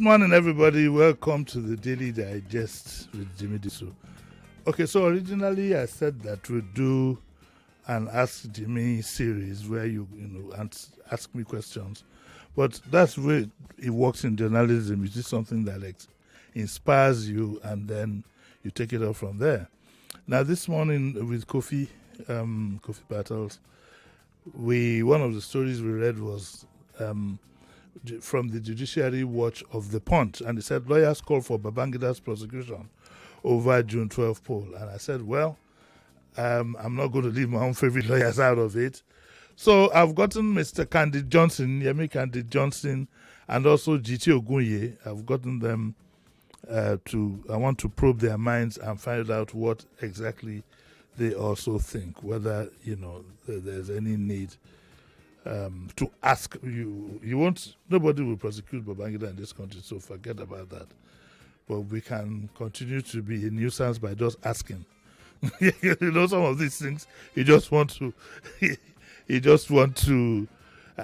morning, everybody. Welcome to the Daily Digest with Jimi Disu. Okay, so originally I said that we'd do an Ask Jimmy series where you ask me questions. But that's where it works in journalism. It is something that inspires you and then you take it up from there. Now, this morning with Kofi Battles, one of the stories we read was from the Judiciary Watch of the Punch, and it said lawyers call for Babangida's prosecution over June 12 poll. And I said, well, I'm not going to leave my own favorite lawyers out of it. So I've gotten Mr. Candid Johnson, Yemi Candid Johnson, and also GT Ogunye. I've gotten them I want to probe their minds and find out what exactly they also think, whether, there's any need to ask you. Nobody will prosecute Babangida in this country, so forget about that. But we can continue to be a nuisance by just asking. Some of these things you just want to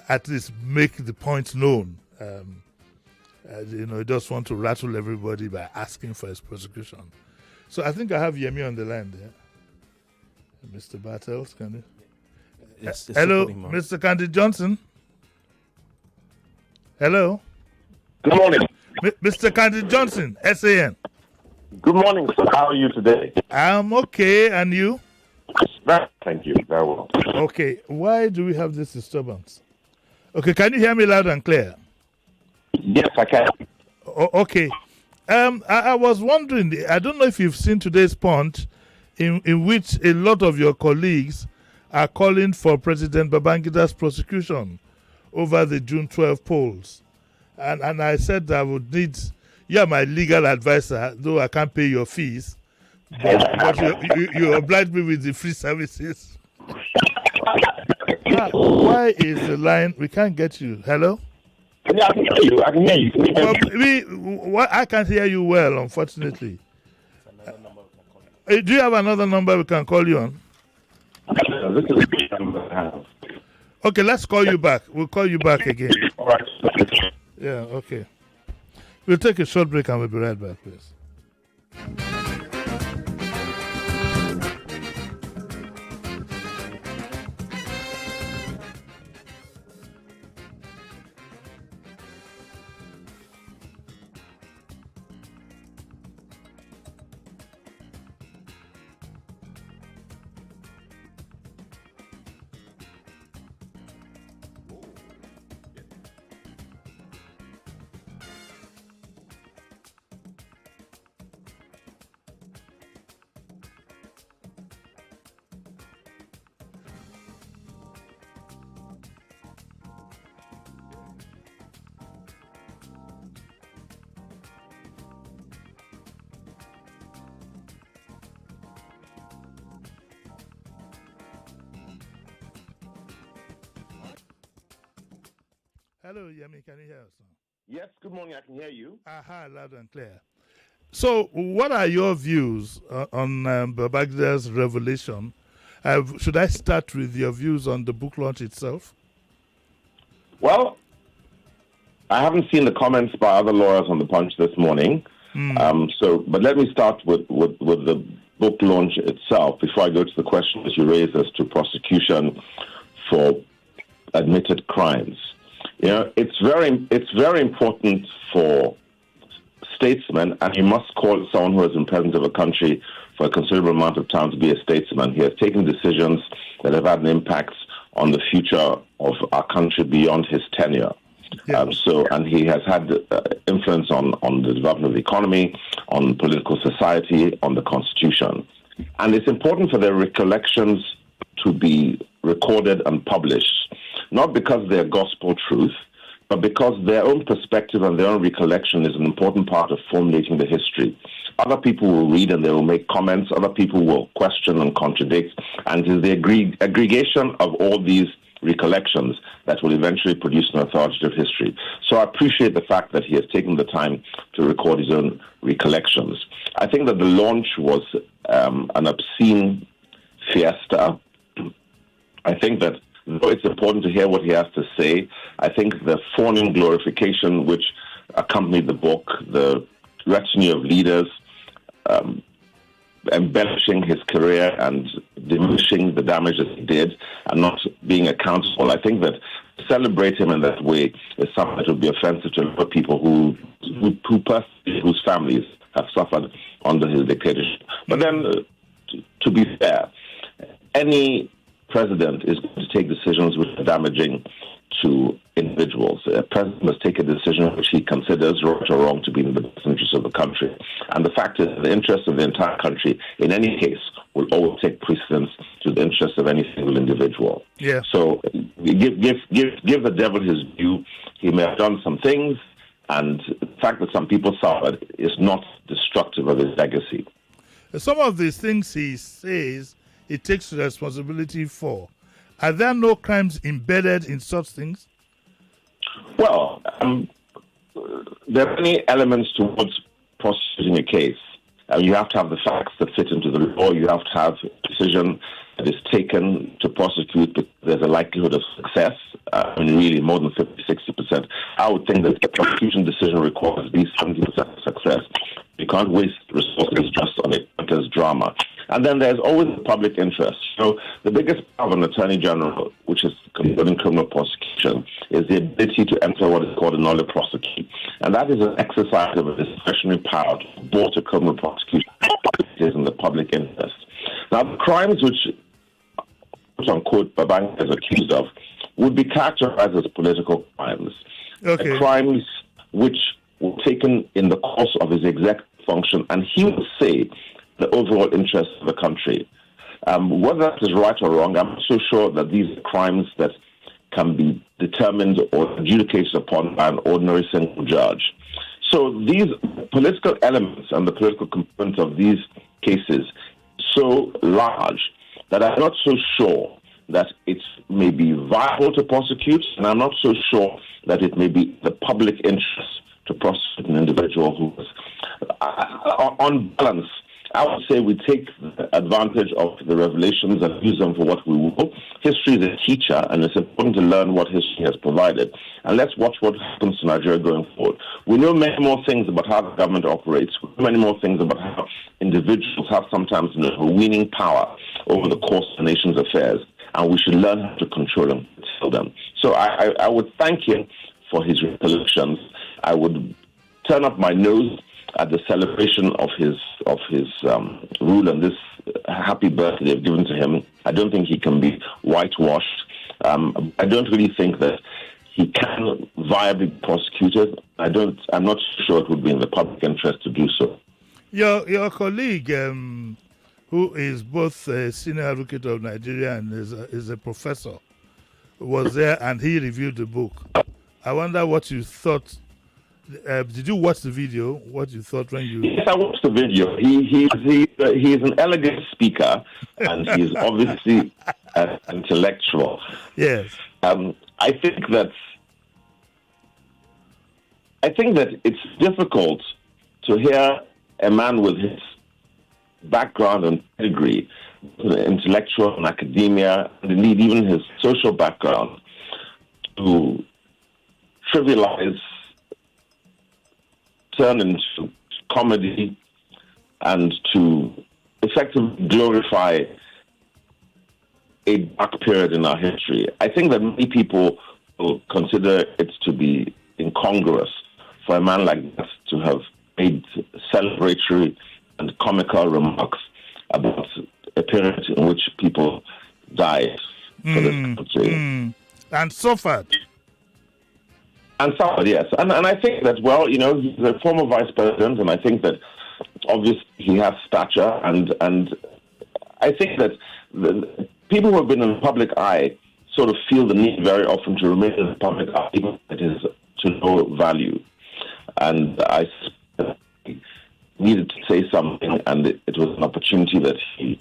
at least make the point known. You just want to rattle everybody by asking for his prosecution. So I think I have Yemi on the line there. Mr. Battles, can you? Yes, hello, Mr. Candid Johnson. Hello. Good morning. Mr. Candid Johnson, SAN. Good morning, sir. How are you today? I'm okay, and you? Thank you. Very well. Okay, why do we have this disturbance? Okay, can you hear me loud and clear? Yes, I can. Okay. I was wondering, I don't know if you've seen today's Punch, in which a lot of your colleagues are calling for President Babangida's prosecution over the June 12 polls. And I said I would need, you're my legal advisor, though I can't pay your fees, but you obliged me with the free services. Why is the line, we can't get you. Hello? Yeah, I can hear you. I can't hear you well, unfortunately. Do you have another number we can call you on? This is the number I have. Okay, let's call you back. We'll call you back again. All right. Yeah, okay. We'll take a short break and we'll be right back, please. Hello, Yemi, can you hear us now? Yes, good morning. I can hear you. Aha, loud and clear. So, what are your views on Babangida's revelation? Should I start with your views on the book launch itself? Well, I haven't seen the comments by other lawyers on the Punch this morning. But let me start with the book launch itself before I go to the question that you raised as to prosecution for admitted crimes. It's very important for statesmen, and you must call someone who has been president of a country for a considerable amount of time to be a statesman. He has taken decisions that have had an impact on the future of our country beyond his tenure. Yeah. And he has had influence on the development of the economy, on political society, on the constitution. And it's important for their recollections to be recorded and published, not because they're gospel truth, but because their own perspective and their own recollection is an important part of formulating the history. Other people will read and they will make comments. Other people will question and contradict. And it is the aggregation of all these recollections that will eventually produce an authoritative history. So I appreciate the fact that he has taken the time to record his own recollections. I think that the launch was an obscene fiesta. I think that though it's important to hear what he has to say, I think the fawning glorification which accompanied the book, the retinue of leaders, embellishing his career and diminishing the damage that he did and not being accountable. I think that to celebrate him in that way is something that would be offensive to a lot of people whose families have suffered under his dictatorship. But then, to be fair, any president is going to take decisions which are damaging to individuals. A president must take a decision which he considers right or wrong to be in the best interest of the country. And the fact is, the interest of the entire country, in any case, will always take precedence to the interest of any single individual. Yeah. So give the devil his due. He may have done some things, and the fact that some people suffered is not destructive of his legacy. Some of these things he says he takes responsibility for. Are there no crimes embedded in such things? Well, there are many elements towards prosecuting a case. You have to have the facts that fit into the law. You have to have a decision that is taken to prosecute, but there's a likelihood of success. Really more than 50, 60%. I would think that the prosecution decision requires at least 70% success. You can't waste resources just on it because drama. And then there's always the public interest. So the biggest power of an attorney general, which is concerning criminal prosecution, is the ability to enter what is called a nolle prosequi. And that is an exercise of a discretionary power to abort a criminal prosecution if it is in the public interest. Now, the crimes which, quote-unquote, Babangida is accused of would be characterized as political crimes. Okay. Crimes which were taken in the course of his executive function, and he would say the overall interest of the country. Whether that is right or wrong, I'm not so sure that these are crimes that can be determined or adjudicated upon by an ordinary single judge. So these political elements and the political components of these cases so large that I'm not so sure that it may be viable to prosecute, and I'm not so sure that it may be the public interest to prosecute an individual who is, on balance, I would say we take advantage of the revelations and use them for what we will. History is a teacher, and it's important to learn what history has provided. And let's watch what happens to Nigeria going forward. We know many more things about how the government operates. We know many more things about how individuals have sometimes overweening power over the course of the nation's affairs, and we should learn how to control and control them. So I would thank him for his recollections. I would turn up my nose at the celebration of his rule and this happy birthday they've given to him. I don't think he can be whitewashed. I don't really think that he can viably be prosecuted. I'm not sure it would be in the public interest to do so. Your colleague, who is both a senior advocate of Nigeria and is a professor, was there and he reviewed the book. I wonder what you thought. Did you watch the video? What you thought when you? Yes, I watched the video. He's an elegant speaker, and he's obviously an intellectual. Yes. I think that it's difficult to hear a man with his background and pedigree, intellectual and academia, and indeed even his social background, to trivialize, turn into comedy, and to effectively glorify a dark period in our history. I think that many people will consider it to be incongruous for a man like that to have made celebratory and comical remarks about a period in which people died for this country. And suffered. And suffered, yes. And I think that, well, he's a former vice president, and I think that obviously he has stature, and I think that the people who have been in the public eye sort of feel the need very often to remain in the public eye, even if it is to no value. And I needed to say something, and it was an opportunity that he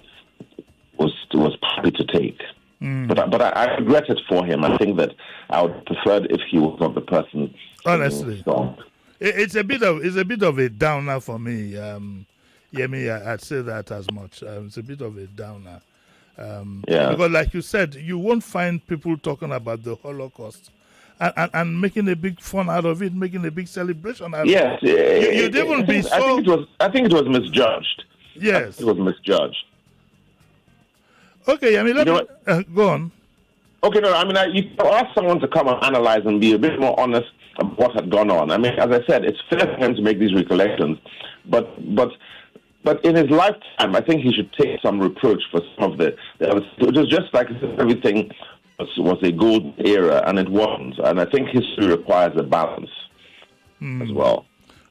was happy to take. But I regret it for him. I think that I would prefer if he was not the person. Honestly, it's a bit of a downer for me. I'd say that as much. It's a bit of a downer. Because, like you said, you won't find people talking about the Holocaust and making a big fun out of it, making a big celebration out Yes, of it. You'd even be so. I think it was misjudged. Yes, it was misjudged. Okay, I mean, let me go on. Okay, no, I mean, you can ask someone to come and analyze and be a bit more honest about what had gone on. I mean, as I said, it's fair for him to make these recollections, but in his lifetime, I think he should take some reproach for some of the it was just like everything was a golden era, and it wasn't. And I think history requires a balance as well.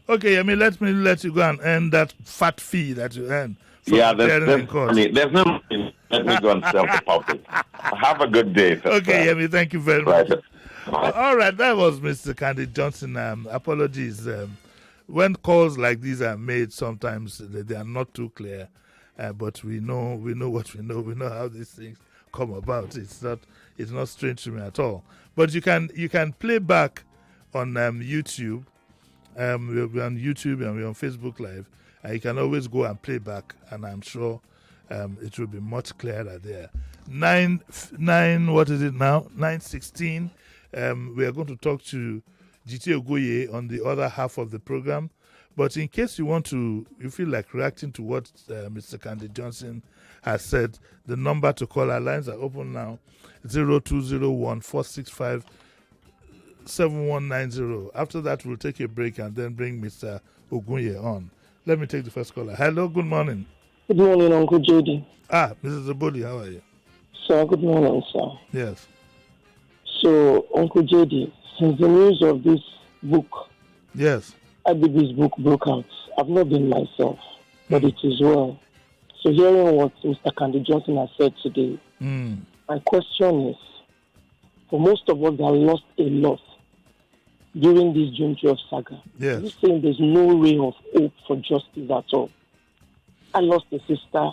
Okay, I mean, let me let you go and earn that fat fee that you earn. Yeah, there's no money. Let me go and sell the public. Have a good day. Okay, Yemi, thank you very much. All right, that was Mr. Candy Johnson. Apologies. When calls like these are made, sometimes they are not too clear, but we know what we know. We know how these things come about. It's not strange to me at all. But you can play back on YouTube. We'll be on YouTube and we're on Facebook Live. You can always go and play back, and I'm sure it will be much clearer there. 9, what is it now? 9:16. We are going to talk to GT Ogoye on the other half of the program. But in case you feel like reacting to what Mr. Candy Johnson has said, the number to call, our lines are open now, 0201 465 7190. After that, we'll take a break and then bring Mr. Ogoye on. Let me take the first caller. Hello, good morning. Good morning, Uncle Jody. Mrs. Zabodi, how are you? Sir, good morning, sir. Yes. So, Uncle Jody, since the news of this book, yes, IBB's book broke out, I've not been myself, but it is well. So, hearing what Mr. Candy Johnson has said today, my question is, for most of us that lost a lot during this June 12 saga, yes, are you saying there's no ray of hope for justice at all? I lost a sister.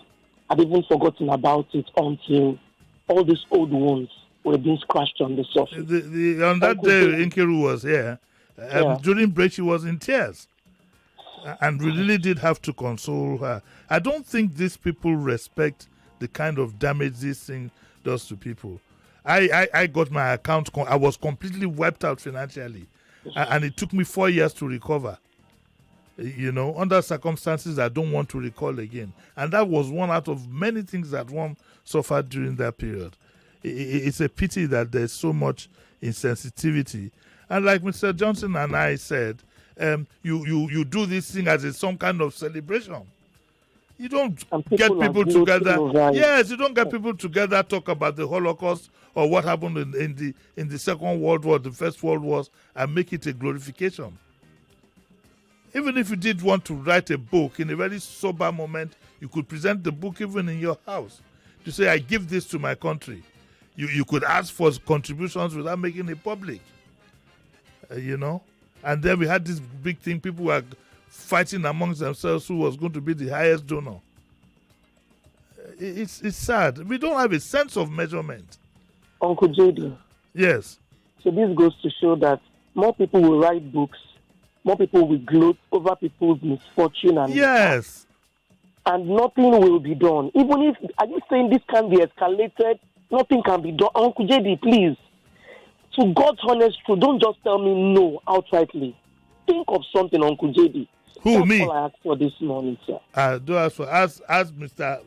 I'd even forgotten about it until all these old wounds were being scratched on the surface. On that day, Nkiru was here. During break, she was in tears. And we really did have to console her. I don't think these people respect the kind of damage this thing does to people. I got my account. I was completely wiped out financially. And it took me 4 years to recover. Under circumstances I don't want to recall again. And that was one out of many things that one suffered during that period. It's a pity that there's so much insensitivity. And like Mr. Johnson and I said, you do this thing as some kind of celebration. You don't get people together. Yes, you don't get people together, talk about the Holocaust or what happened in the Second World War, the First World Wars, and make it a glorification. Even if you did want to write a book in a very sober moment, you could present the book even in your house. To say, I give this to my country. You could ask for contributions without making it public. And then we had this big thing. People were fighting amongst themselves who was going to be the highest donor. It's sad. We don't have a sense of measurement. Uncle Jody. Yes. So this goes to show that more people will write books, more people will gloat over people's misfortune and yes, and nothing will be done. Even if, are you saying this can be escalated? Nothing can be done. Uncle JD, please, to God's honest truth, don't just tell me no outrightly. Think of something, Uncle JD. Who, That's me? all I asked for this morning, sir. Don't ask for ask Mr.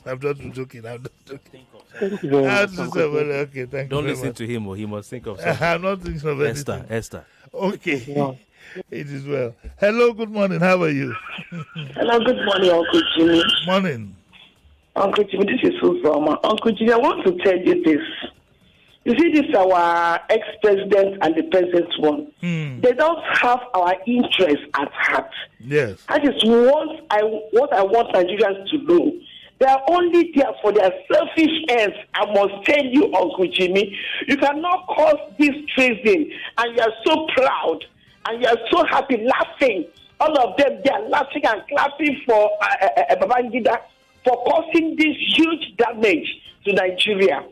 I'm not joking. I'm not joking. Thank you very much. Okay, thank you. Don't very listen much. to him, or he must think of something. I'm not thinking of anything. Esther. Okay. Yeah. It is well. Hello, good morning. How are you? Hello, good morning, Uncle Jimmy. Morning. Uncle Jimmy, this is Uzoma. Uncle Jimmy, I want to tell you this. You see, this is our ex-president and the present one. They don't have our interests at heart. Yes. That is what I want Nigerians to know. They are only there for their selfish ends. I must tell you, Uncle Jimmy, you cannot cause this treason, and you are so proud, and you are so happy, laughing. All of them, they are laughing and clapping for Babangida for causing this huge damage to Nigeria,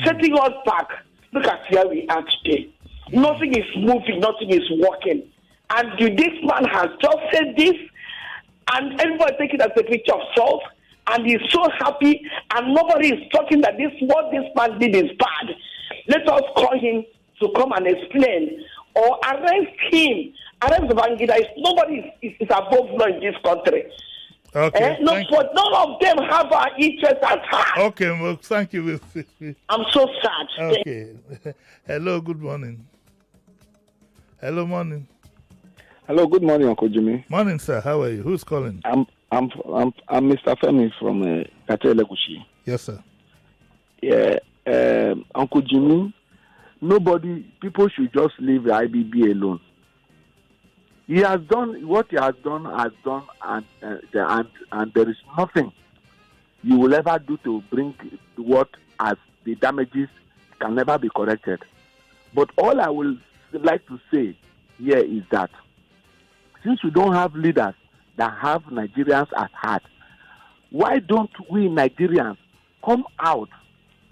setting us back. Look at where we are today. Nothing is moving, nothing is working. And this man has just said this, and everybody taking it as a picture of salt, and he's so happy, and nobody is talking that what this man did is bad. Let us call him to come and explain or arrest him. Arrest Babangida. Nobody is above law in this country. Okay. None of them have our interest at heart. Okay, well, thank you. I'm so sad. Okay. Hello, good morning. Hello, morning. Hello, good morning, Uncle Jimmy. Morning, sir. How are you? Who's calling? I'm Mr. Femi from Katelegushi. Yes, sir. Yeah, Uncle Jimmy. People should just leave the IBB alone. He has done what he has done, and there is nothing you will ever do to bring what as the damages can never be corrected. But all I will like to say here is that since we don't have leaders that have Nigerians at heart, why don't we Nigerians come out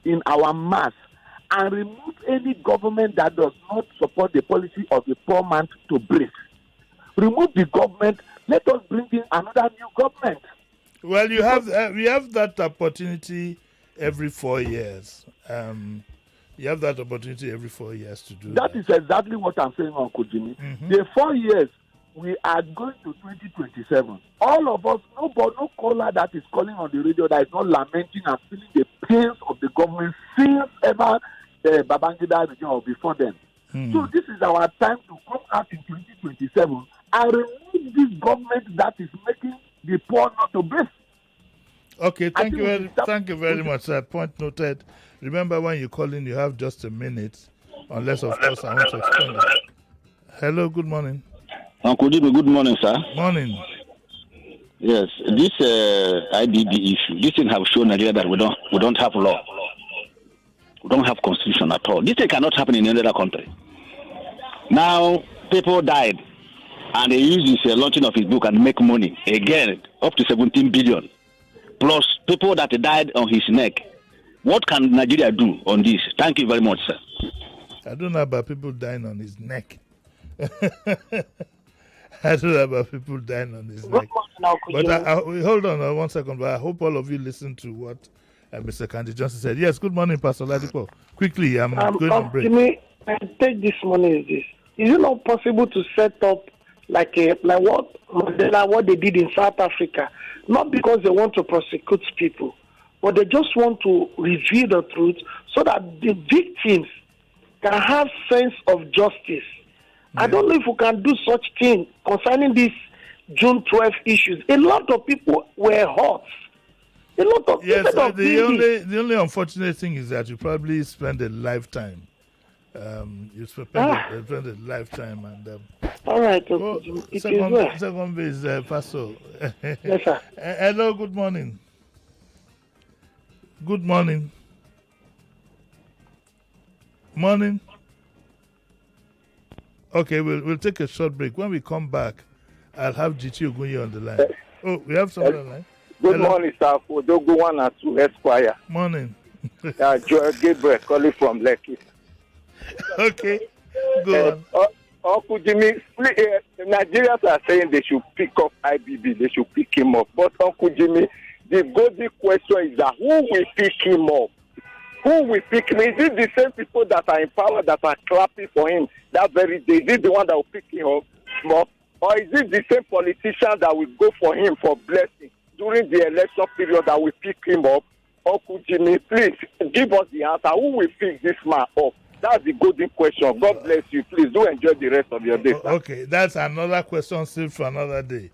in our mass and remove any government that does not support the policy of the poor man to breathe? Remove the government. Let us bring in another new government. Well, we have that opportunity every 4 years. You have that opportunity every 4 years to do that. That is exactly what I'm saying, Uncle Jimmy. Mm-hmm. The 4 years, we are going to 2027. All of us, no caller that is calling on the radio that is not lamenting and feeling the pains of the government since ever Babangida regime or before then. So this is our time to come out in 2027 and remove this government that is making the poor not to breathe. Okay, thank you very much, sir. Point noted. Remember, when you call in, you have just a minute, unless, of course, I want to explain it. Hello, good morning. Uncle Jimmy, good morning, sir. Morning. Yes, this IBB issue, this thing have shown Nigeria that we don't have law. We don't have constitution at all. This thing cannot happen in any other country. Now, people died, and they use this launching of his book and make money again, up to 17 billion. Plus, people that died on his neck. What can Nigeria do on this? Thank you very much, sir. I don't know about people dying on his neck. I don't know about people dying on his neck. But hold on 1 second. But I hope all of you listen to what Mr. Candy Johnson said. Yes, good morning, Pastor Ladipo. Quickly, I'm going on break. Jimmy, I take this morning is this. Is it not possible to set up like what they did in South Africa? Not because they want to prosecute people, but they just want to reveal the truth so that the victims can have sense of justice. Yeah. I don't know if we can do such thing concerning these June 12 issues. A lot of people were hurt. A lot of people. The only unfortunate thing is that you probably spend a lifetime. You spend a lifetime, and all right. Second base, Pastor. Yes, sir. Hello. Good morning. Good morning. Morning. Okay, we'll take a short break. When we come back, I'll have GT Ogunye on the line. Oh, we have someone on the line. Good morning, sir. For Dogo 1 and 2 Esquire. Morning. Joel Gabriel calling from Lekki. Okay, go on. Uncle Jimmy, Nigerians are saying they should pick up IBB, they should pick him up. But Uncle Jimmy, the golden question is that who will pick him up? Who will pick him? Is it the same people that are in power that are clapping for him that very day? Is it the one that will pick him up? Or is it the same politician that will go for him for blessing during the election period that will pick him up? Uncle Jimmy, please give us the answer. Who will pick this man up? That's the golden question. God bless you. Please do enjoy the rest of your day, sir. Okay, that's another question still for another day.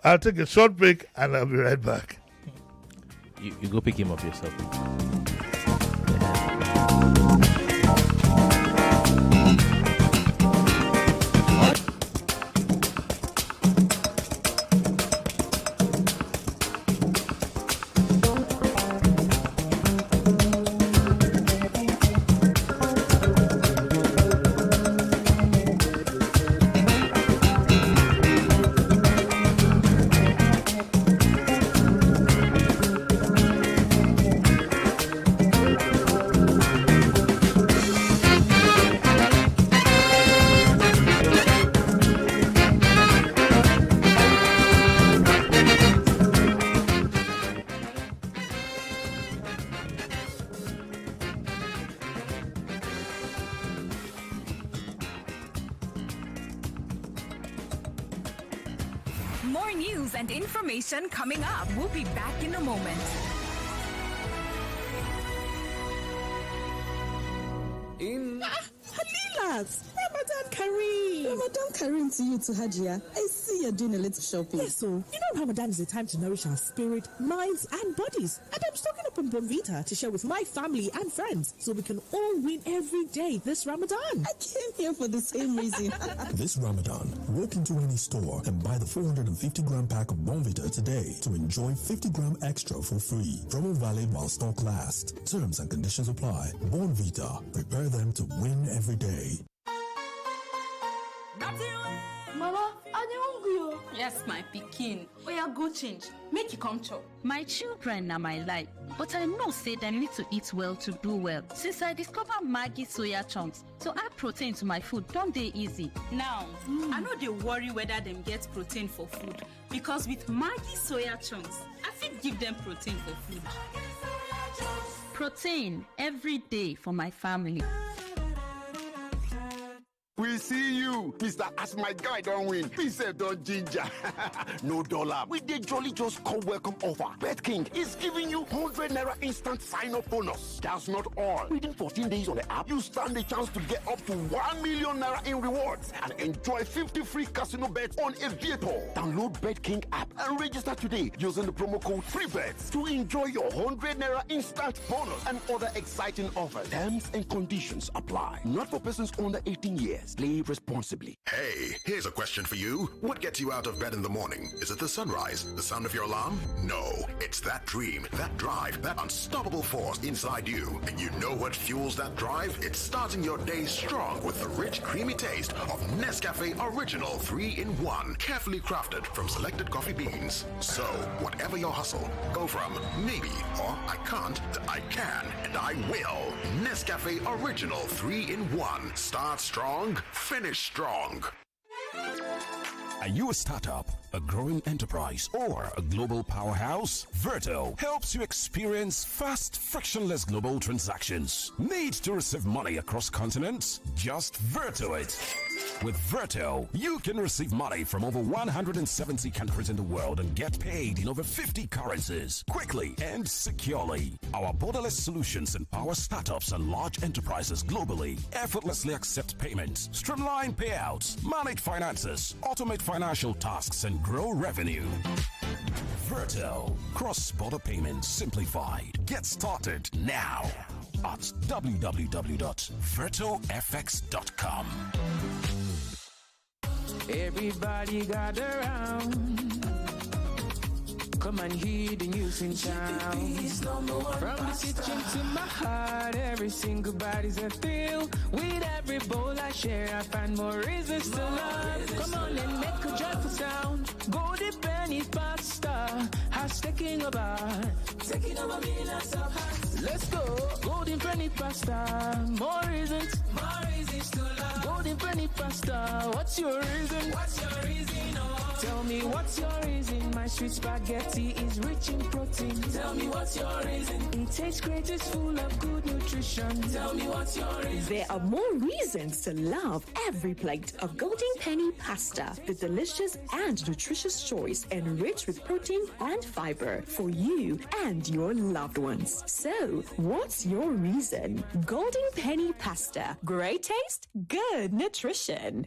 I'll take a short break and I'll be right back. You go pick him up yourself. More news and information coming up. We'll be back in a moment. Halilas, Ramadan Kareem. Ramadan Kareem to you too, Hajia. I see you're doing a little shopping. Yes, so you know Ramadan is a time to nourish our spirit, minds, and bodies. And I'm stocking up on Bonvita to share with my family and friends so we can all win every day this Ramadan. I came here for the same reason. This Ramadan, walk into any store and buy the 450-gram pack of Bonvita today to enjoy 50-gram extra for free. Promo valid while stock lasts. Terms and conditions apply. Bonvita. Prepare them to win every day. Mama, are you hungry? Yes, my pikin. Where go change? Make you come chop. My children are my life, but I know say they need to eat well to do well. Since I discovered Maggi soya chunks, to add protein to my food don't dey easy. Now, I know they worry whether them get protein for food because with Maggi soya chunks, I fit give them protein for food. Protein every day for my family. We see you, Mr. As my guy don't win. Please say don't ginger. No dollar. We did jolly just come welcome offer. Bet King is giving you 100 naira instant sign-up bonus. That's not all. Within 14 days on the app, you stand a chance to get up to 1 million naira in rewards and enjoy 50 free casino bets on a vehicle. Download Bet King app and register today using the promo code FREEBETS to enjoy your 100 naira instant bonus and other exciting offers. Terms and conditions apply. Not for persons under 18 years. Play responsibly. Hey, here's a question for you. What gets you out of bed in the morning? Is it the sunrise? The sound of your alarm? No. It's that dream, that drive, that unstoppable force inside you. And you know what fuels that drive? It's starting your day strong with the rich, creamy taste of Nescafe Original 3-in-1. Carefully crafted from selected coffee beans. So, whatever your hustle, go from maybe or I can't to I can and I will. Nescafe Original 3-in-1. Start strong, finish strong. Are you a startup, a growing enterprise, or a global powerhouse? Verto helps you experience fast, frictionless global transactions. Need to receive money across continents? Just Verto it. With Verto, you can receive money from over 170 countries in the world and get paid in over 50 currencies, quickly and securely. Our borderless solutions empower startups and large enterprises globally. Effortlessly accept payments, streamline payouts, manage finances, automate financial tasks, and grow revenue. Verto. Cross-border payments simplified. Get started now at www.vertofx.com. Everybody gather round. Come and hear the news in town. From the kitchen to my heart, every single body's a thrill. With every bowl I share, I find more reasons to love. Come on and make a joyful sound. Golden penny pasta has taken over millions of hearts. Let's go. Golden penny pasta, more reasons to love. Golden penny pasta, what's your reason? Oh. Tell me what's your reason? My sweet spaghetti is rich in protein. Tell me what's your reason? It tastes great, it's full of good nutrition. Tell me what's your reason? There are more reasons to love every plate of Golden Penny pasta. The delicious and nutritious choice enriched with protein and fiber for you and your loved ones. So, what's your reason? Golden Penny pasta. Great taste, good nutrition.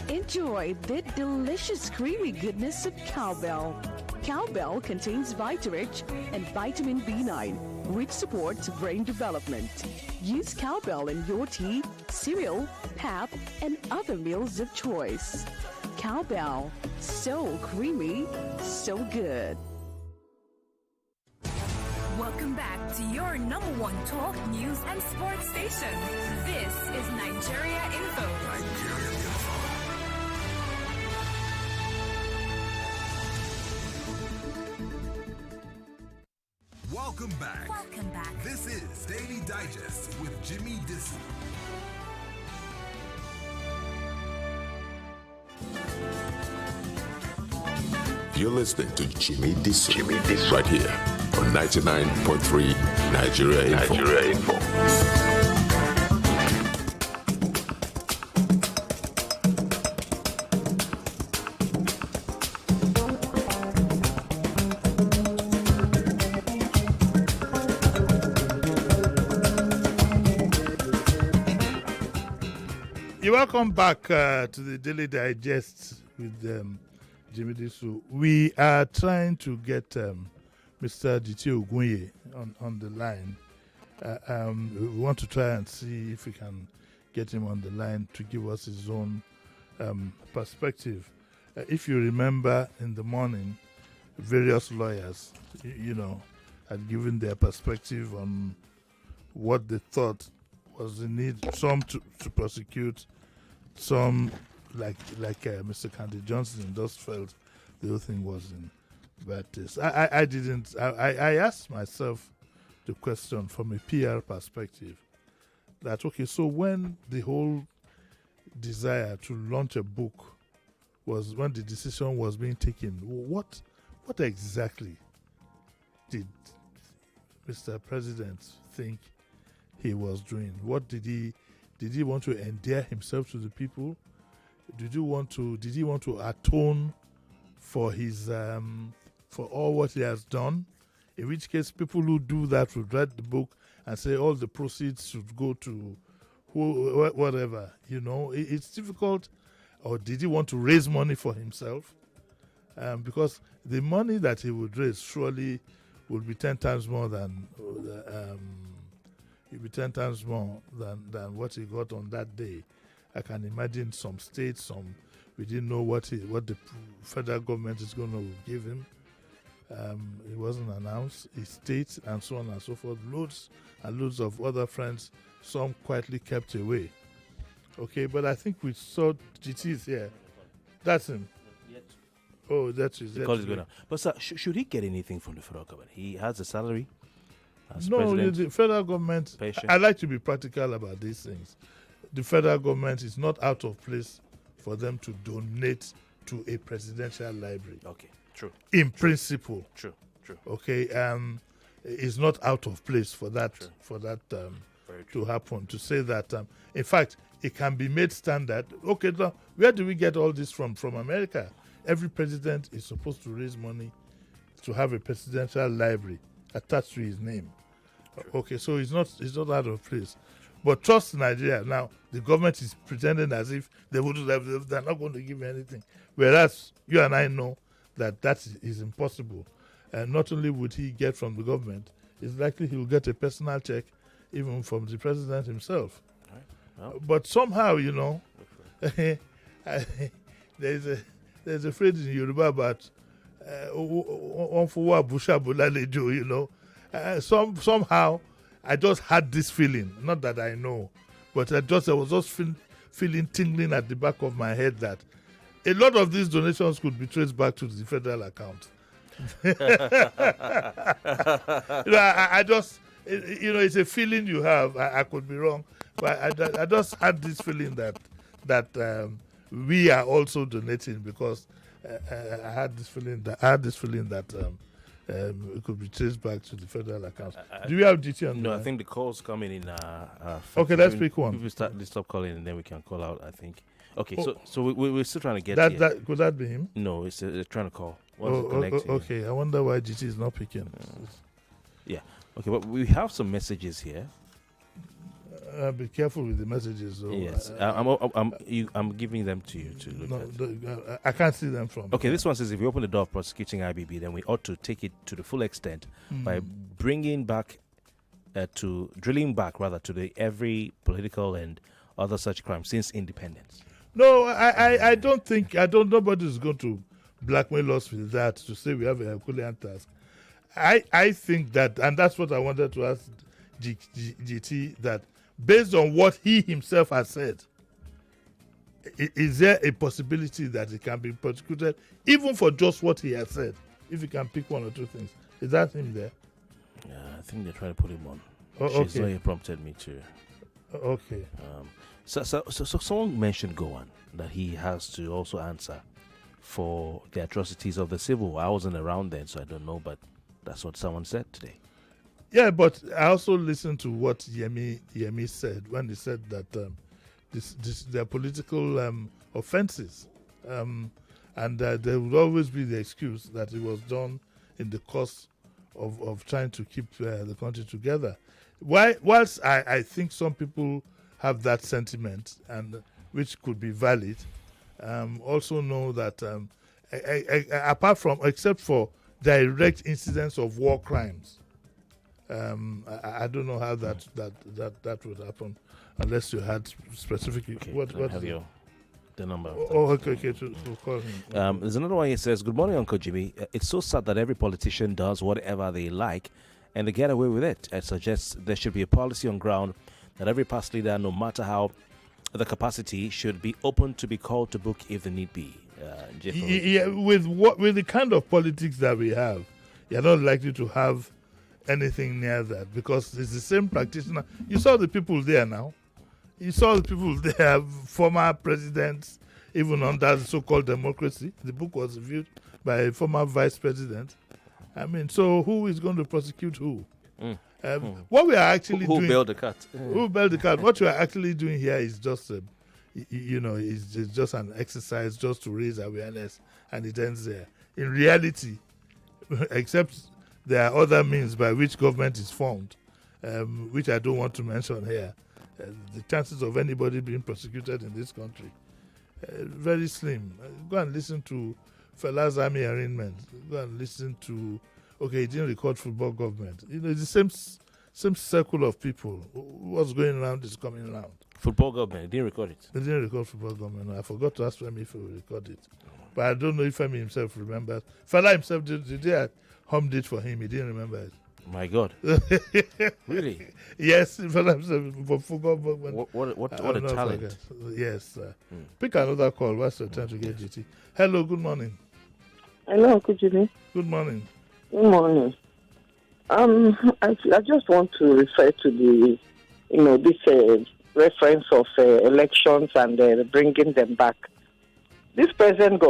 Enjoy the delicious creamy goodness of Cowbell. Cowbell contains Vitarich and vitamin B9, which supports brain development. Use Cowbell in your tea, cereal, pap, and other meals of choice. Cowbell, so creamy, so good. Welcome back to your number one talk, news, and sports station. This is Nigeria Info. Welcome back. Welcome back. This is Daily Digest with Jimi Disu. You're listening to Jimi Disu right here on 99.3 Nigeria Info. Nigeria Info. You're welcome back to the Daily Digest with Jimi Disu. We are trying to get Mr. Jiti Ogunye on the line. We want to try and see if we can get him on the line to give us his own perspective. If you remember, in the morning, various lawyers, had given their perspective on what they thought was the need. Some to prosecute, some like Mr. Candy Johnson just felt the whole thing was in bad taste. I didn't. I asked myself the question from a PR perspective that, okay, so when the whole desire to launch a book was, when the decision was being taken, what exactly did Mr. President think he was doing? What did he want to endear himself to the people? Did he want to atone for his for all what he has done? In which case, people who do that would read the book and say all the proceeds should go to whatever. It's difficult. Or did he want to raise money for himself? Because the money that he would raise surely would be 10 times more than. It'll be 10 times more than what he got on that day. I can imagine some states, we didn't know what the federal government is going to give him. It wasn't announced. His states and so on and so forth. Loads and loads of other friends, some quietly kept away. Okay, but I think we saw GT is here. That's him. Oh, that's his. The call is going on. But sir, should he get anything from the federal government? He has a salary. No, the federal government, I like to be practical about these things. The federal government is not out of place for them to donate to a presidential library. Okay, true. In principle. True. Okay, it's not out of place for that to happen. To say that, in fact, it can be made standard. Okay, now, where do we get all this from? From America. Every president is supposed to raise money to have a presidential library attached to his name. Okay, so it's not out of place. But trust Nigeria. Now, the government is pretending as if they're not going to give anything. Whereas you and I know that is impossible. And not only would he get from the government, it's likely he will get a personal check even from the president himself. Right. Well. But somehow, there's a phrase in Yoruba about somehow I just had this feeling, not that I know, but I was just feeling tingling at the back of my head that a lot of these donations could be traced back to the federal account. I just, it's a feeling you have. I could be wrong, but I just had this feeling that we are also donating because I had this feeling that it could be traced back to the federal account. Do we have GT on? No, I think the call's coming in. Okay, let's pick one. People stop calling and then we can call out, I think. Okay, so we're still trying to get could that be him? No, it's trying to call. Okay, I wonder why GT is not picking. Yeah. Okay, but we have some messages here. Be careful with the messages. Though. Yes, I'm giving them to you to look at. I can't see them from. Okay, this one says if we open the door of prosecuting IBB, then we ought to take it to the full extent by drilling back to every political and other such crime since independence. No, I don't think nobody is going to blackmail us with that to say we have a Herculean task. I think that, and that's what I wanted to ask GT, that based on what he himself has said, is there a possibility that he can be prosecuted even for just what he has said? If he can pick one or two things. Is that him there? Yeah, I think they're trying to put him on. Okay. She prompted me to. Okay. So someone mentioned Gowan that he has to also answer for the atrocities of the Civil War. I wasn't around then, so I don't know, but That's what someone said today. Yeah, but I also listened to what Yemi said when he said that they're political offenses, and there would always be the excuse that it was done in the course of trying to keep the country together. Whilst I think some people have that sentiment, and which could be valid, also know that except for direct incidents of war crimes, I don't know how that would happen unless you had specific. Okay, what have the number. Oh, okay. To call him. There's another one. He says, "Good morning, Uncle Jimmy. It's so sad that every politician does whatever they like, and they get away with it. I suggest there should be a policy on ground that every past leader, no matter how the capacity, should be open to be called to book if the need be." Yeah, with the kind of politics that we have, you're not likely to have anything near that, because it's the same practitioner. You saw the people there now. You saw the people there, former presidents, even under the so-called democracy. The book was reviewed by a former vice president. I mean, so who is going to prosecute who? What we are actually doing... Who bailed the cat? Who bailed the cat? What we are actually doing here is just, it's just an exercise just to raise awareness, and it ends there. In reality, except there are other means by which government is formed, which I don't want to mention here. The chances of anybody being prosecuted in this country, very slim. Go and listen to Fela's Army Arraignment. Go and listen to, he didn't record football government. It's the same circle of people. What's going around is coming around. Football government, he didn't record it. They didn't record football government. No, I forgot to ask Femi if he will record it. But I don't know if Femi himself remembers. Fela himself, did I hummed it for him? He didn't remember it. My God. Really? Yes, for football. What a talent. Yes. Pick another call. What's your time to get GT? Hello, good morning. Hello, Uncle Jimmy. Good morning. Good morning. I just want to refer to this reference of elections and bringing them back. This president,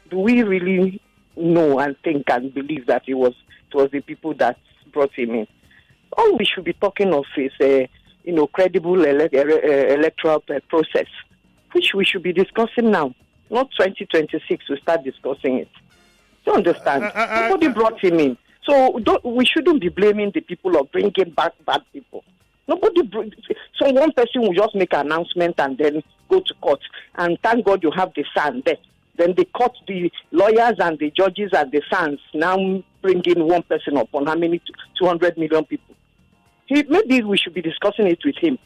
do we really know and think and believe that it was the people that brought him in? All we should be talking of is credible electoral process, which we should be discussing now, not 2026. We start discussing it. Do you understand? Nobody brought him in, so we shouldn't be blaming the people of bringing back bad people. So one person will just make an announcement and then go to court, and thank God you have the SAN there. Then they cut the lawyers and the judges and the SANs, now bring in one person upon how many? 200 million people. Maybe we should be discussing it with him.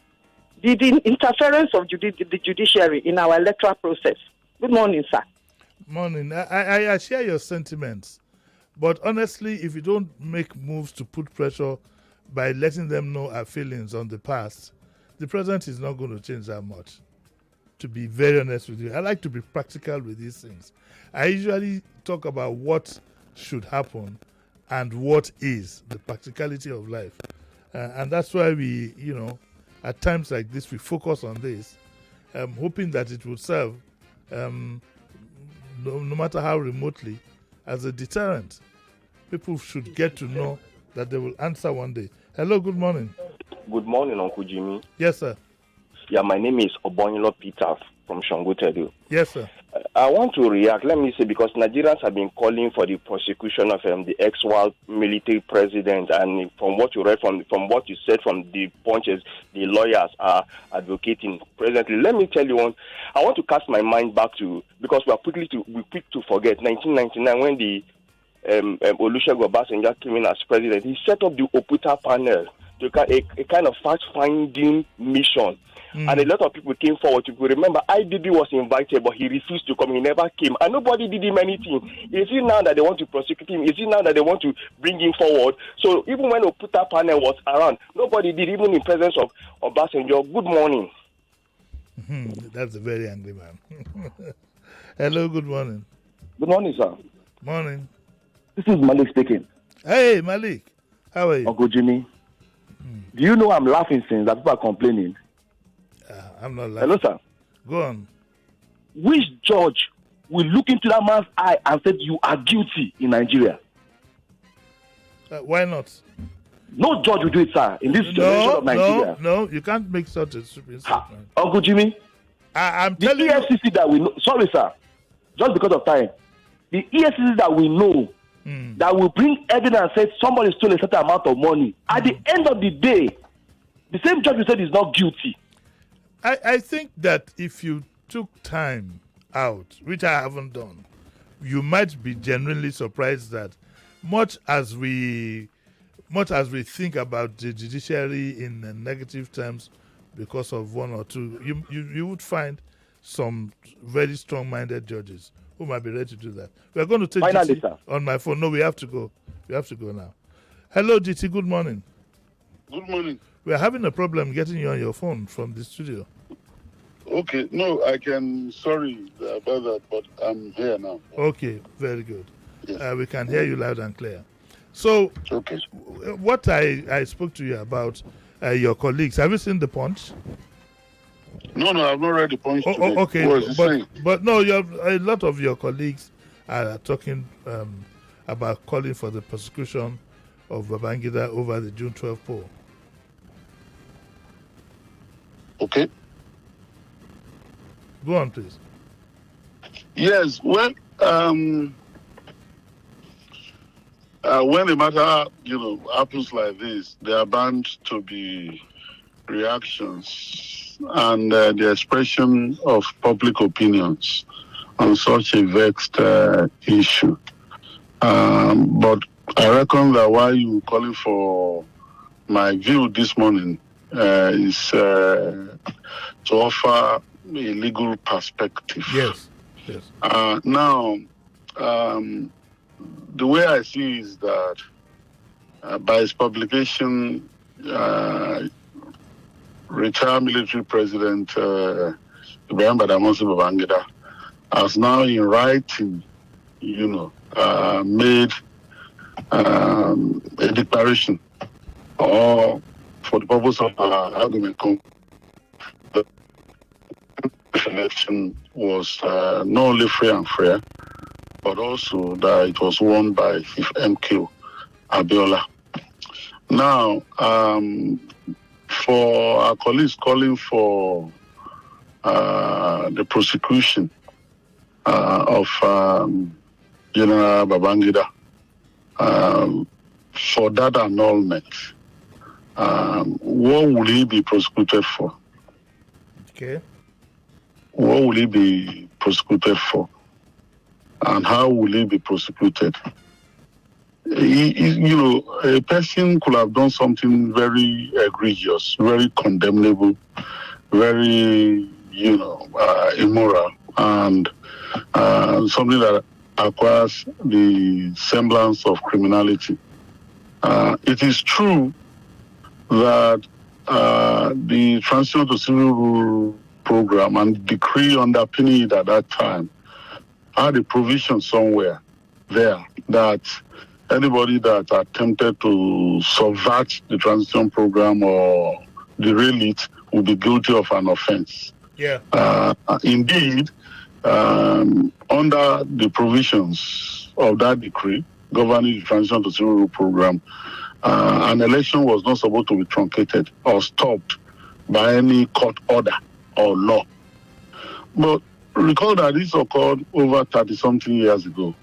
The interference of the judiciary in our electoral process. Good morning, sir. Morning. I share your sentiments. But honestly, if you don't make moves to put pressure by letting them know our feelings on the past, the president is not going to change that much. To be very honest with you, I like to be practical with these things. I usually talk about what should happen and what is the practicality of life. And that's why we, at times like this, we focus on this, hoping that it will serve, no matter how remotely, as a deterrent. People should get to know that they will answer one day. Hello, good morning. Good morning, Uncle Jimmy. Yes, sir. Yeah, my name is Obonyolo Peter from Shangotedu. Yes, sir. I want to react, let me say, because Nigerians have been calling for the prosecution of the ex-wild military president, and from what you read, from what you said, from the punches the lawyers are advocating presently. Let me tell you one. I want to cast my mind back to, because we quick to forget, 1999 when the Olusegun Obasanjo came in as president. He set up the Oputa panel, a kind of fact-finding mission. And a lot of people came forward. If you remember, IBB was invited, but he refused to come. He never came. And nobody did him anything. Is it now that they want to prosecute him? Is it now that they want to bring him forward? So even when Oputa panel was around, nobody did, even in presence of Obasanjo. Good morning. That's a very angry man. Hello, good morning. Good morning, sir. Morning. This is Malik speaking. Hey, Malik. How are you? Uncle Jimmy. Do you know I'm laughing since that people are complaining? I'm not laughing. Hello, sir. Go on. Which judge will look into that man's eye and say you are guilty in Nigeria? Why not? No judge will do it, sir, in this generation of Nigeria. No, you can't make such a stupid statement. Uncle Jimmy, I'm the telling EFCC that we know, sorry, sir, just because of time, the EFCC that we know that will bring evidence and say somebody stole a certain amount of money, at the end of the day, the same judge who said is not guilty. I think that if you took time out, which I haven't done, you might be genuinely surprised that much as we think about the judiciary in negative terms because of one or two, you would find some very strong-minded judges who might be ready to do that. We're going to take Finally, GT on my phone. No, we have to go. We have to go now. Hello, GT. Good morning. Good morning. We're having a problem getting you on your phone from the studio. Okay, no, I can, sorry about that, but I'm here now. Okay, very good. Yes. We can hear you loud and clear. So, okay. What I spoke to you about, your colleagues, have you seen the Punch? No, I've not read the Punch today. Okay, What is it saying? but no, a lot of your colleagues are talking about calling for the prosecution of Babangida over the June 12 poll. Okay. Go on, please. Yes, when the matter, happens like this, there are bound to be reactions and the expression of public opinions on such a vexed issue. But I reckon that why you calling for my view this morning is to offer a legal perspective. Yes. Now, the way I see is that by its publication, retired military president Ibrahim Badamasi Babangida has now in writing, made a declaration, or for the purpose of our argument, the election was not only free and fair, but also that it was won by MQ Abiola. Now, for our colleagues calling for the prosecution of General Babangida for that annulment, what will he be prosecuted for? Okay. What will he be prosecuted for? And how will he be prosecuted? A person could have done something very egregious, very condemnable, very, immoral, and something that acquires the semblance of criminality. It is true that the Transition to Civil Rule program and decree underpinning it at that time had a provision somewhere there that anybody that attempted to subvert the transition program or derail it will be guilty of an offense. Yeah. Indeed, under the provisions of that decree governing the Transition to Civil Rule program, an election was not supposed to be truncated or stopped by any court order or law. But recall that this occurred over 30-something years ago.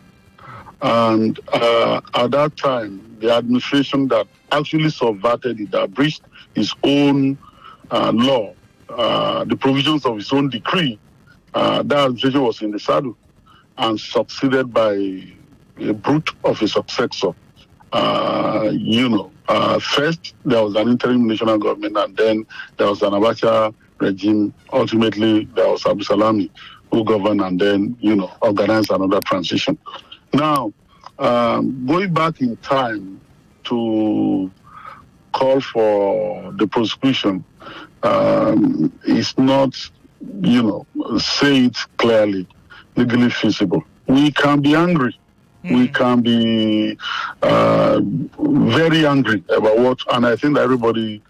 And at that time, the administration that actually subverted it, that breached its own law, the provisions of its own decree, that administration was in the saddle and succeeded by a brute of a successor. First, there was an interim national government, and then there was an Abacha regime. Ultimately, there was Abu Salami who governed and then, organized another transition. Now, going back in time to call for the prosecution is not, say it clearly, legally feasible. We can be angry. We can be very angry about what, and I think that everybody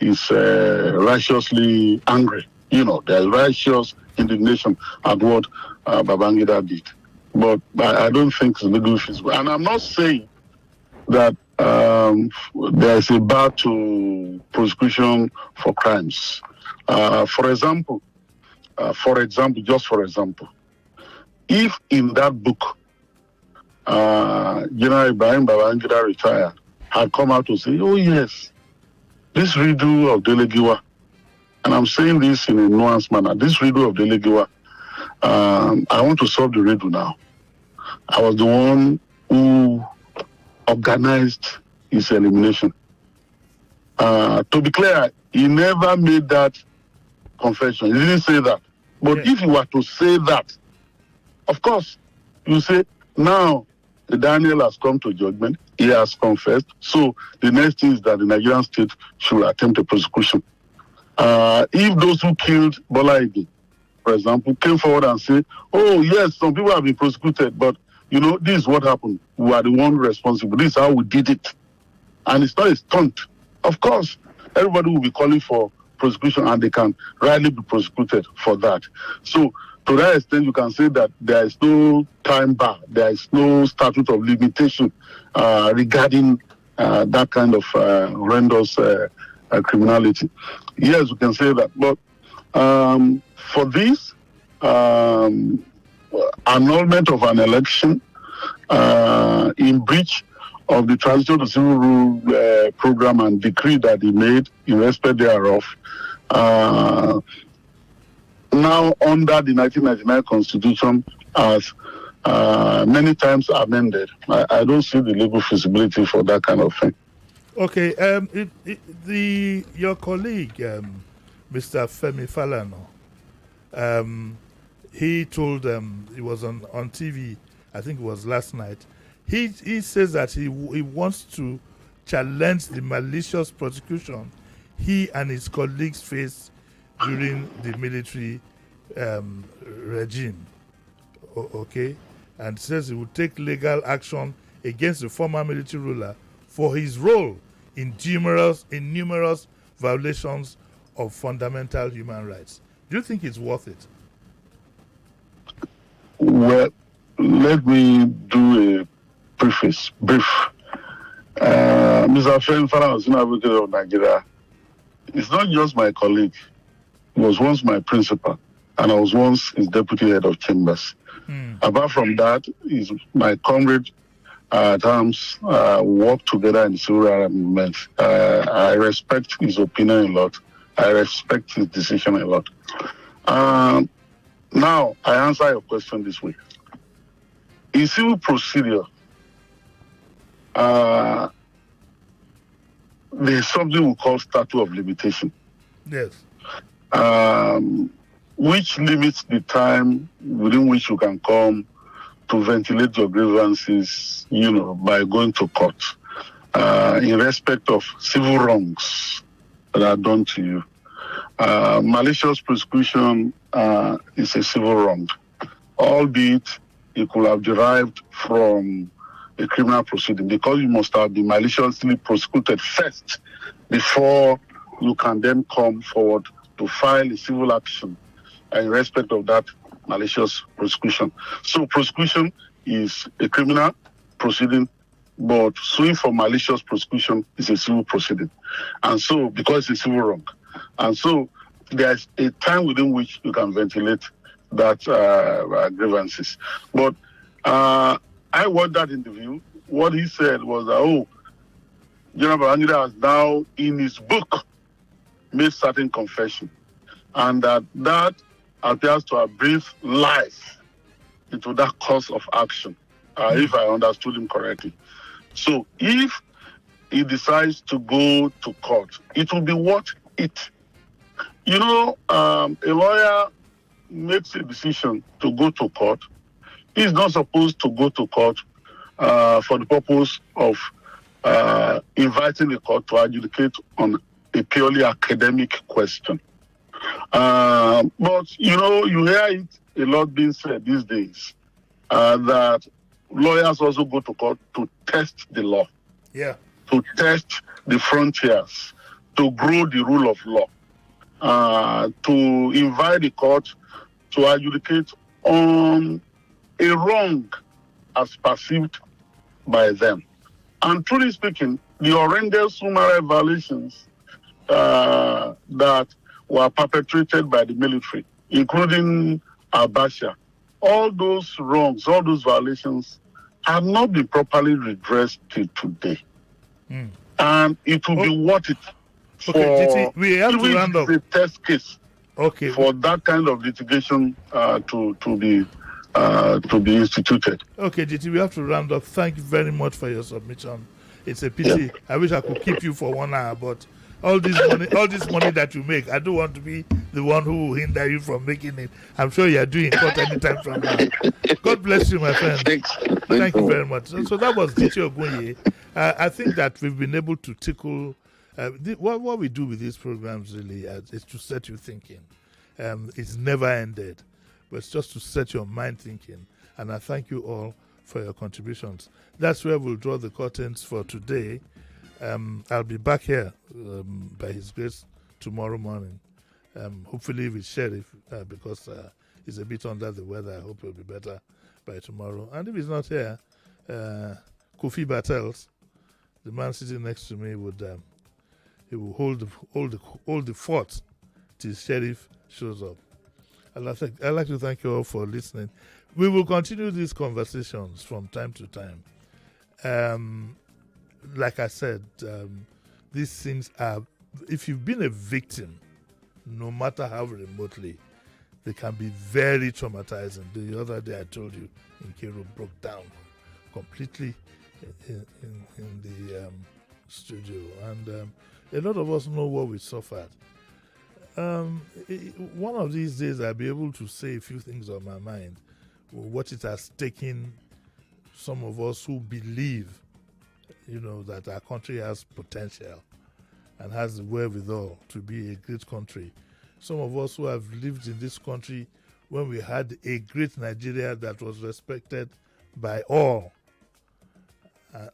is righteously angry. There's righteous indignation at what Babangida did. But I don't think it's legally feasible. And I'm not saying that there is a bar to prosecution for crimes. For example, if in that book, General Ibrahim Babangida retired, had come out to say, oh yes, this redo of Delegiwa, and I'm saying this in a nuanced manner, this redo of Delegiwa, I want to solve the redo now. I was the one who organized his elimination. To be clear, he never made that confession. He didn't say that. But if he were to say that, of course, you say, now Daniel has come to judgment, he has confessed, so the next thing is that the Nigerian state should attempt a prosecution. If those who killed Bola Ige, for example, came forward and say, oh yes, some people have been prosecuted, but this is what happened. We are the one responsible. This is how we did it. And it's not a stunt. Of course, everybody will be calling for prosecution and they can rightly be prosecuted for that. So, to that extent, you can say that there is no time bar, there is no statute of limitation regarding that kind of horrendous criminality. Yes, we can say that. But for this, annulment of an election in breach of the transition to civil rule program and decree that he made in respect thereof, now under the 1999 Constitution as many times amended, I don't see the legal feasibility for that kind of thing. Okay, your colleague, Mr. Femi Falana, he told he was on TV, I think it was last night. He says that he wants to challenge the malicious prosecution he and his colleagues faced during the military regime. Okay, and says he will take legal action against the former military ruler for his role in numerous violations of fundamental human rights. Do you think it's worth it? Well, let me do a brief. Mr. Femi Falana, Senior Advocate of Nigeria, it's not just my colleague. He was once my principal, and I was once his deputy head of chambers. Apart from that, he's my comrade at arms, work together in the civil rights movement. I respect his opinion a lot. I respect his decision a lot. Now, I answer your question this way. In civil procedure, there's something we call statute of limitation. Yes. Which limits the time within which you can come to ventilate your grievances, by going to court, in respect of civil wrongs that are done to you. Malicious prosecution is a civil wrong, albeit it could have derived from a criminal proceeding, because you must have been maliciously prosecuted first before you can then come forward to file a civil action in respect of that malicious prosecution. So prosecution is a criminal proceeding, but suing for malicious prosecution is a civil proceeding. And so, because it's a civil wrong, and so there's a time within which you can ventilate that grievances. But I watched that interview. What he said was that, General Babangida has now, in his book, made certain confession, and that appears to have breathed life into that course of action, if I understood him correctly. So if he decides to go to court, it will be worth it. A lawyer makes a decision to go to court. He's not supposed to go to court for the purpose of inviting the court to adjudicate on a purely academic question. But, you hear it a lot being said these days, that lawyers also go to court to test the law. Yeah. To test the frontiers, to grow the rule of law, to invite the court to adjudicate on a wrong as perceived by them. And truly speaking, the horrendous human rights violations that were perpetrated by the military, including Abacha, all those wrongs, all those violations have not been properly redressed till today. And it will be worth it for we have to round up. The test case for that kind of litigation to be instituted. Okay, GT, we have to round up. Thank you very much for your submission. It's a pity. Yeah. I wish I could keep you for 1 hour, but all this money that you make, I don't want to be the one who will hinder you from making it. I'm sure you are doing it anytime from now. God bless you, my friend. Thank you very much. So that was GT Ogunye. I think that we've been able to tickle what we do with these programs really is to set you thinking. It's never ended, but it's just to set your mind thinking. And I thank you all for your contributions. That's where we'll draw the curtains for today. I'll be back here by His grace tomorrow morning, hopefully with Sheriff because he's a bit under the weather. I hope he'll be better by tomorrow. And if he's not here, Kofi Battles, the man sitting next to me, he will hold the fort till Sheriff shows up. I'd like to thank you all for listening. We will continue these conversations from time to time. Like I said, these things are, if you've been a victim, no matter how remotely, they can be very traumatizing. The other day I told you, Nkiru broke down completely in the studio. And a lot of us know what we suffered. One of these days I'll be able to say a few things on my mind, what it has taken some of us who believe that our country has potential and has the wherewithal to be a great country. Some of us who have lived in this country when we had a great Nigeria that was respected by all,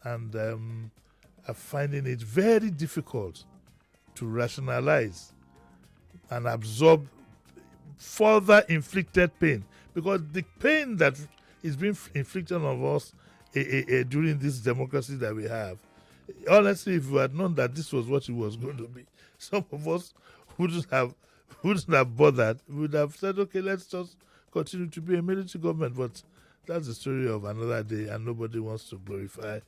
and are finding it very difficult to rationalize and absorb further inflicted pain, because the pain that is being inflicted on us during this democracy that we have, honestly, if we had known that this was what it was going to be, some of us wouldn't have bothered. We would have said, okay, let's just continue to be a military government. But that's the story of another day, and nobody wants to glorify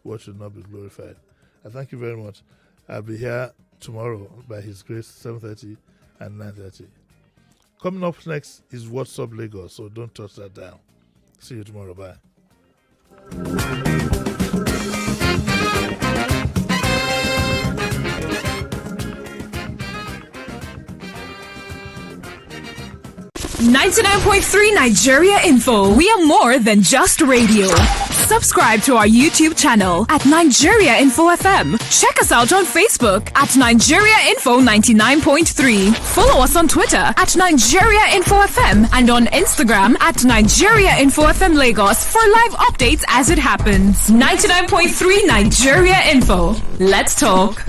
what should not be glorified. I thank you very much. I'll be here tomorrow by His grace, 7:30 and 9:30. Coming up next is What's Up Lagos, so don't touch that down. See you tomorrow. Bye. .3 Nigeria Info. We are more than just radio. Subscribe to our YouTube channel at Nigeria Info FM. Check us out on Facebook at Nigeria Info 99.3. Follow us on Twitter at Nigeria Info FM and on Instagram at Nigeria Info FM Lagos for live updates as it happens. 99.3 Nigeria Info. Let's talk.